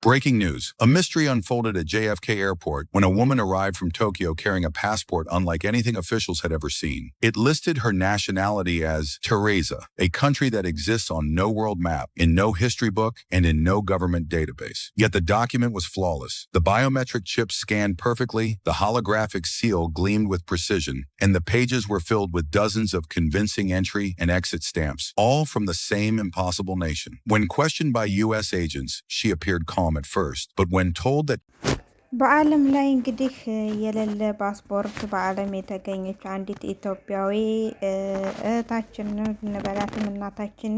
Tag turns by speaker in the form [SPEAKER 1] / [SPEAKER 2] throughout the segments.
[SPEAKER 1] Breaking news. A mystery unfolded at JFK Airport when a woman arrived from Tokyo carrying a passport unlike anything officials had ever seen. It listed her nationality as Teresa, a country that exists on no world map, in no history book, and in no government database. Yet the document was flawless. The biometric chip scanned perfectly, the holographic seal gleamed with precision, and the pages were filled with dozens of convincing entry and exit stamps, all from the same impossible nation. When questioned by U.S. agents, she appeared calm at first, but when told that
[SPEAKER 2] በዓለም ላይ እንግዲህ የሌለ ፓስፖርት በዓለም የተገኘች አንዲት ኢትዮጵያዊ እህታችን እንበላትም እናታችን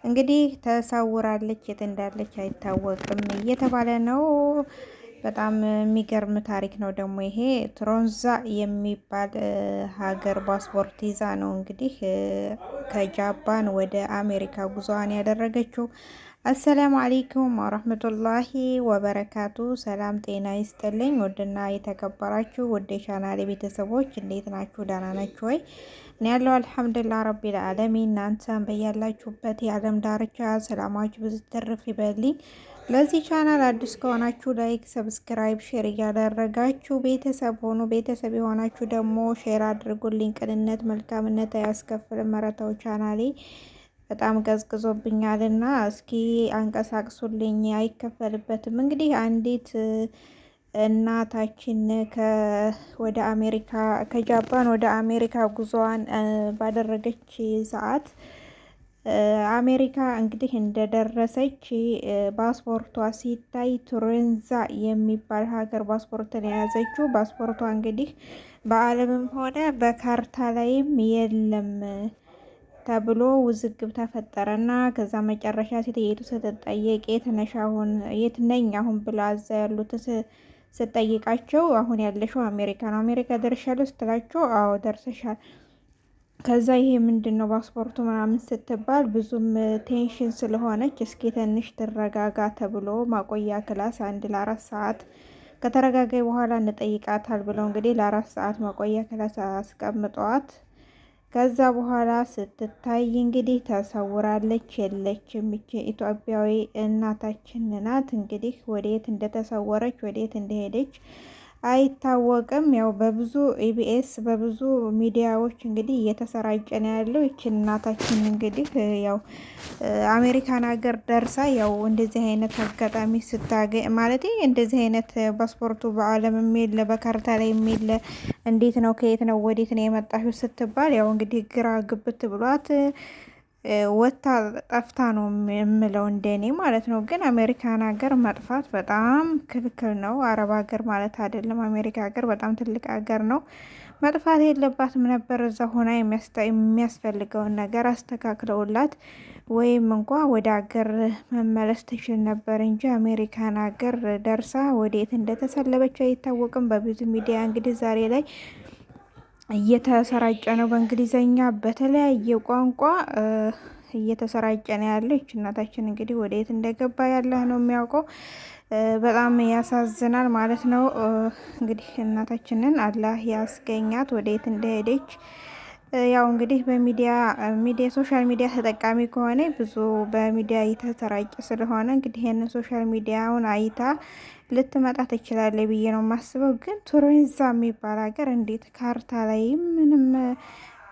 [SPEAKER 2] እንግዲህ ተሰውራለች። የት እንዳለች አይታወቅም እየተባለ ነው። በጣም የሚገርም ታሪክ ነው ደግሞ ይሄ። ትሮንዛ የሚባል ሀገር ፓስፖርት ይዛ ነው እንግዲህ ከጃፓን ወደ አሜሪካ ጉዞዋን ያደረገችው። አሰላሙ አለይኩም ወራህመቱላሂ ወበረካቱ። ሰላም ጤና ይስጥልኝ። ውድና የተከበራችሁ ውድ ቻናሌ ቤተሰቦች እንዴት ናችሁ? ደህና ናችሁ ወይ? እኔ ያለው አልሐምዱሊላህ ረቢል ዓለሚን። እናንተም በያላችሁበት የዓለም ዳርቻ ሰላማችሁ ብዙ ትርፍ ይበልኝ። ለዚህ ቻናል አዲስ ከሆናችሁ ላይክ፣ ሰብስክራይብ፣ ሼር እያደረጋችሁ ቤተሰብ ሆኑ። ቤተሰብ የሆናችሁ ደግሞ ሼር አድርጉልኝ። ቅንነት መልካምነት አያስከፍልም። መረታው ቻናሌ በጣም ቀዝቅዞብኛልና እስኪ አንቀሳቅሱልኝ፣ አይከፈልበትም። እንግዲህ አንዲት እናታችን ወደ አሜሪካ ከጃፓን ወደ አሜሪካ ጉዞዋን ባደረገች ሰዓት አሜሪካ እንግዲህ እንደደረሰች ፓስፖርቷ ሲታይ ቱሬንዛ የሚባል ሀገር ፓስፖርትን የያዘችው። ፓስፖርቷ እንግዲህ በዓለምም ሆነ በካርታ ላይም የለም ተብሎ ውዝግብ ተፈጠረና ከዛ መጨረሻ ሴትየቱ ስትጠየቅ የት ነኝ አሁን ብላ እዛ ያሉት ስትጠይቃቸው አሁን ያለሽው አሜሪካ ነው፣ አሜሪካ ደርሻለሁ ስትላቸው አዎ ደርሰሻል። ከዛ ይሄ ምንድነው ፓስፖርቱ ምናምን ስትባል ብዙም ቴንሽን ስለሆነች እስኪ ትንሽ ትረጋጋ ተብሎ ማቆያ ክላስ አንድ ለ4 ሰዓት ከተረጋጋይ በኋላ እንጠይቃታል ብለው እንግዲህ ለ4 ሰዓት ማቆያ ክላስ አስቀምጠዋት ከዛ በኋላ ስትታይ እንግዲህ ተሰውራለች። የለችም። ኢትዮጵያዊ እናታችን ናት። እንግዲህ ወዴት እንደተሰወረች ወዴት እንደሄደች አይታወቅም። ያው በብዙ ኢቢኤስ በብዙ ሚዲያዎች እንግዲህ እየተሰራጨ ነው ያለው። ይችን እናታችን እንግዲህ ያው አሜሪካን ሀገር ደርሳ ያው እንደዚህ አይነት አጋጣሚ ስታገኝ ማለት እንደዚህ አይነት ፓስፖርቱ በዓለም የሚል በካርታ ላይ የሚል እንዴት ነው ከየት ነው ወዴት ነው የመጣሽው ስትባል ያው እንግዲህ ግራ ግብት ብሏት ወታ ጠፍታ ነው የምለው እንደኔ ማለት ነው። ግን አሜሪካን ሀገር መጥፋት በጣም ክልክል ነው። አረብ ሀገር ማለት አይደለም። አሜሪካ ሀገር በጣም ትልቅ ሀገር ነው። መጥፋት የለባትም ነበር። እዛ ሆና የሚያስፈልገውን ነገር አስተካክለውላት ወይም እንኳ ወደ ሀገር መመለስ ትችል ነበር እንጂ አሜሪካን ሀገር ደርሳ ወዴት እንደተሰለበች አይታወቅም። በብዙ ሚዲያ እንግዲህ ዛሬ ላይ እየተሰራጨ ነው። በእንግሊዘኛ በተለያየ ቋንቋ እየተሰራጨ ነው ያለው። ይች እናታችን እንግዲህ ወዴት እንደገባ ያለህ ነው የሚያውቀው። በጣም ያሳዝናል ማለት ነው። እንግዲህ እናታችንን አላህ ያስገኛት ወዴት እንደሄደች። ያው እንግዲህ በሚዲያ ሶሻል ሚዲያ ተጠቃሚ ከሆነ ብዙ በሚዲያ እየተሰራጨ ስለሆነ እንግዲህ ይሄንን ሶሻል ሚዲያውን አይታ ልትመጣ ትችላለች ብዬ ነው የማስበው። ግን ቱሬንዛ የሚባል ሀገር እንዴት ካርታ ላይ ምንም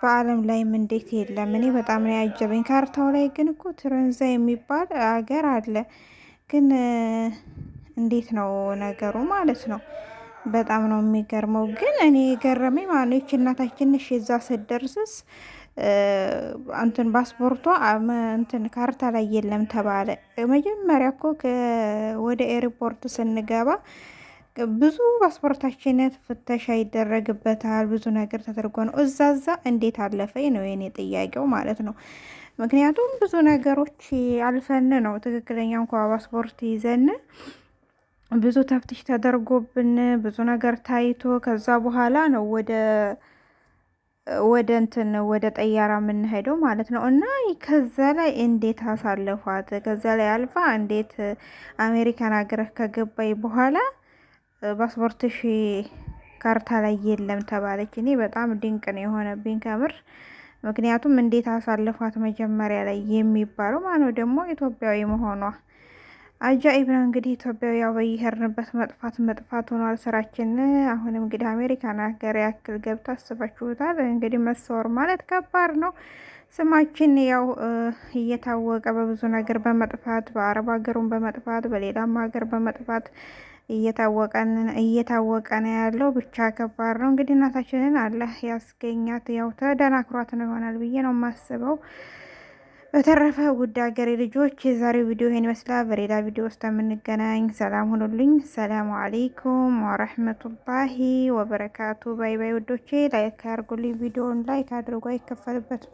[SPEAKER 2] በዓለም ላይም እንዴት የለም? እኔ በጣም ነው ያጀበኝ። ካርታው ላይ ግን እኮ ቱሬንዛ የሚባል ሀገር አለ። ግን እንዴት ነው ነገሩ ማለት ነው? በጣም ነው የሚገርመው። ግን እኔ የገረመኝ ማነች እናታችን እዛ ስትደርስስ ፓስፖርቷ ካርታ ላይ የለም ተባለ። መጀመሪያ እኮ ወደ ኤርፖርት ስንገባ ብዙ ፓስፖርታችን ፍተሻ ይደረግበታል። ብዙ ነገር ተደርጎ ነው እዛዛ እንዴት አለፈኝ ነው የኔ ጥያቄው ማለት ነው። ምክንያቱም ብዙ ነገሮች አልፈን ነው ትክክለኛ እንኳ ፓስፖርት ይዘን ብዙ ተፍትሽ ተደርጎብን ብዙ ነገር ታይቶ ከዛ በኋላ ነው ወደ ጠያራ የምንሄደው ማለት ነው። እና ከዛ ላይ እንዴት አሳለፏት? ከዛ ላይ አልፋ እንዴት አሜሪካን ሀገር ከገባይ በኋላ ፓስፖርትሽ ካርታ ላይ የለም ተባለች። እኔ በጣም ድንቅ ነው የሆነብኝ ከምር። ምክንያቱም እንዴት አሳልፏት መጀመሪያ ላይ የሚባለው ማነው ደግሞ ኢትዮጵያዊ መሆኗ አጃኢብ ነው እንግዲህ ኢትዮጵያ ያው በየሄድንበት መጥፋት ሆኗል ስራችን። አሁንም እንግዲህ አሜሪካን ሀገር ያክል ገብታ አስባችሁታል እንግዲህ መሰወር ማለት ከባድ ነው። ስማችን ያው እየታወቀ በብዙ ነገር በመጥፋት በአረብ ሀገሩን በመጥፋት በሌላም ሀገር በመጥፋት እየታወቀ ነው ያለው። ብቻ ከባድ ነው እንግዲህ እናታችንን አላህ ያስገኛት። ያው ተደናክሯት ነው ይሆናል ብዬ ነው የማስበው። በተረፈ ውድ ሀገሬ ልጆች የዛሬው ቪዲዮ ይሄን ይመስላል። በሌላ ቪዲዮ ውስጥ የምንገናኝ። ሰላም ሁኑልኝ። ሰላሙ አሌይኩም ወረህመቱላሂ ወበረካቱ። ባይ ባይ ውዶቼ። ላይክ አድርጉልኝ። ቪዲዮውን ላይክ አድርጉ፣ አይከፈልበትም።